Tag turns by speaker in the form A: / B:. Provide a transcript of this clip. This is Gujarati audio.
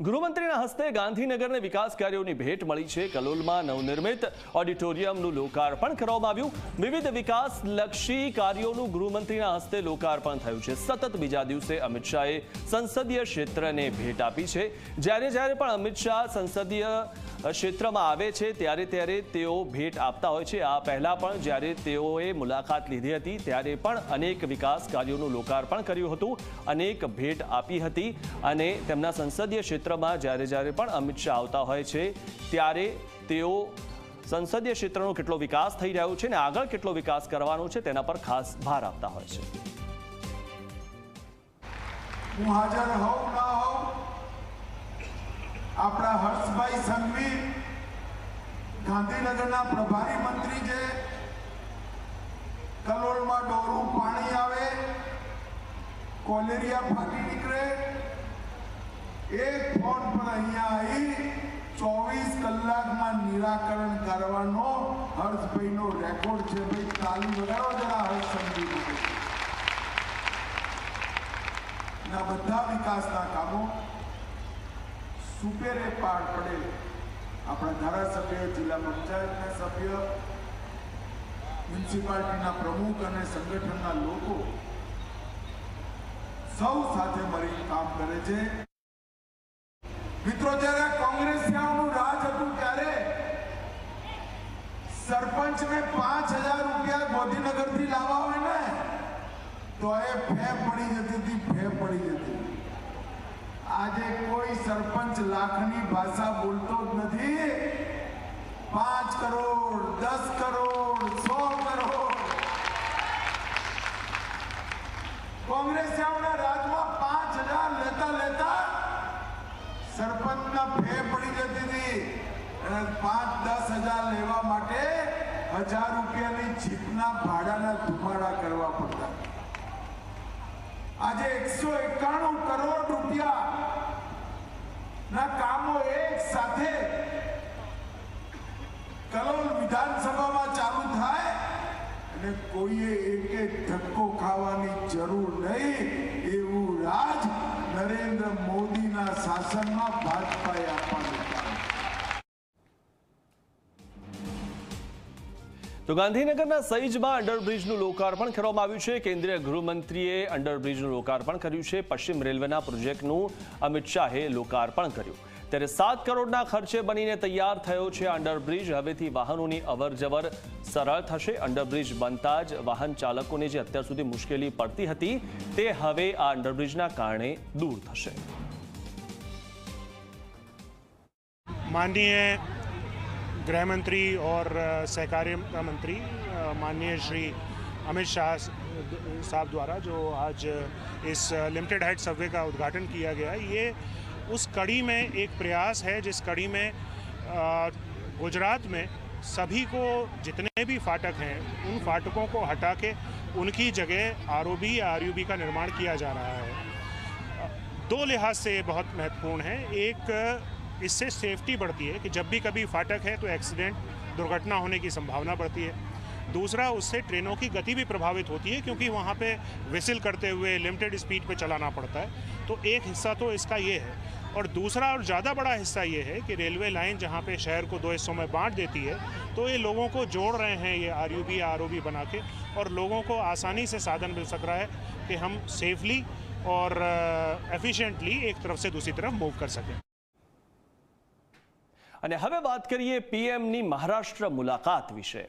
A: ગૃહમંત્રીના હસ્તે ગાંધીનગરને વિકાસ કાર્યોની ભેટ મળી છે। કલોલમાં નવનિર્મિત ઓડિટોરિયમનું લોકાર્પણ કરવામાં આવ્યું। વિવિધ વિકાસલક્ષી કાર્યોનું ગૃહમંત્રીના હસ્તે લોકાર્પણ થયું છે। સતત બીજા દિવસે અમિત શાહે સંસદીય ક્ષેત્રને ભેટ આપી છે। જ્યારે પણ અમિત શાહ સંસદીય ક્ષેત્રમાં આવે છે ત્યારે તેઓ ભેટ આપતા હોય છે। આ પહેલા પણ જ્યારે તેઓએ મુલાકાત લીધી હતી ત્યારે પણ અનેક વિકાસ કાર્યોનું લોકાર્પણ કર્યું હતું, અનેક ભેટ આપી હતી અને તેમના સંસદીય ક્ષેત્રમાં જ્યારે પણ અમિત શાહ આવતા હોય છે ત્યારે તેઓ સંસદીય ક્ષેત્રનો કેટલો વિકાસ થઈ રહ્યો છે અને આગળ કેટલો વિકાસ કરવાનો છે તેના પર ખાસ ભાર આપતા હોય છે।
B: હું હાજર હોઉં ના હોઉં, આપણા હર્ષભાઈ સંઘવી ગાંધીનગરના પ્રભારી મંત્રી છે। કલોલમાં ડોરું પાણી આવે, કોલેરિયા ફાટી નીકળે, એક ફોન પર અહીંયા આવી 24 કલાકમાં નિરાકરણ કરવાનો હર્ષભાઈનો રેકોર્ડ છે। ભાઈ તાલી વગાડો જરા હર્ષ સંઘવી ના બધા વિકાસના કામો સુપેરે પાર પડે। આપણા ધારાસભ્ય, જિલ્લા પંચાયતના સભ્ય, મ્યુનિસિપાલિટીના પ્રમુખ અને સંગઠનના લોકો સૌ સાથે મળી કામ કરે છે। મિત્રો, જ્યારે કોંગ્રેસિયાઓનું રાજ હતું ત્યારે સરપંચને 5000 રૂપિયા ગોધીનગરથી લાવવા હોય ને તો એ ફે પડી જતી હતી, ફે પડી જતી। આજે કોઈ સરપંચ લાખની ભાષા બોલતો જ નથી। 5 કરોડ, 10 કરોડ, 100 કરોડ કોંગ્રેસિયાઓના રાજમાં 5000 લેતા સરપંચના ફે પડી જતી હતી અને 5-10 હજાર લેવા માટે 1000 રૂપિયાની જીપના ભાડાના ધુમાડા કરવા પડતા। આજે 191 કરોડ રૂપિયા ના કામો એક સાથે કલોલ વિધાનસભામાં ચાલુ થાય અને કોઈએ એક ધક્કો ખાવાની જરૂર નહીં। એવું રાજ નરેન્દ્ર મોદીના શાસનમાં ભાજપાએ આપવાનું કામ।
A: તો ગાંધીનગરના સઈજમાં અંડરબ્રિજનું લોકાર્પણ કરવામાં આવ્યું છે। કેન્દ્રીય ગૃહમંત્રીએ અંડરબ્રિજનું લોકાર્પણ કર્યું છે। પશ્ચિમ રેલવેના પ્રોજેક્ટનું અમિત શાહે લોકાર્પણ કર્યું ત્યારે 7 કરોડના ખર્ચે બનીને તૈયાર થયો છે અંડરબ્રિજ। હવેથી વાહનોની અવરજવર સરળ થશે। અંડરબ્રિજ બનતા જ વાહન ચાલકોને જે અત્યાર સુધી મુશ્કેલી પડતી હતી તે હવે આ અંડરબ્રિજના કારણે દૂર થશે।
C: माननीय गृह मंत्री और सहकारिता मंत्री माननीय श्री अमित शाह साहब द्वारा जो आज इस लिमिटेड हाइट सबवे का उद्घाटन किया गया, ये उस कड़ी में एक प्रयास है जिस कड़ी में गुजरात में सभी को जितने भी फाटक हैं उन फाटकों को हटा के उनकी जगह आरओबी या आरयूबी का निर्माण किया जा रहा है। 2 लिहाज से ये बहुत महत्वपूर्ण है। एक, इससे सेफ्टी बढ़ती है कि जब भी कभी फाटक है तो एक्सीडेंट, दुर्घटना होने की संभावना बढ़ती है। दूसरा, उससे ट्रेनों की गति भी प्रभावित होती है क्योंकि वहाँ पे विसिल करते हुए लिमिटेड स्पीड पे चलाना पड़ता है। तो एक हिस्सा तो इसका ये है और दूसरा और ज़्यादा बड़ा हिस्सा ये है कि रेलवे लाइन जहाँ पे शहर को 2 हिस्सों में बांट देती है तो ये लोगों को जोड़ रहे हैं ये आरयूबी या आरओबी बना के, और लोगों को आसानी से साधन मिल सक रहा है कि हम सेफली और एफिशिएंटली एक तरफ से दूसरी तरफ मूव कर सकें।
A: અને હવે વાત કરીએ પીએમની મહારાષ્ટ્ર મુલાકાત વિશે।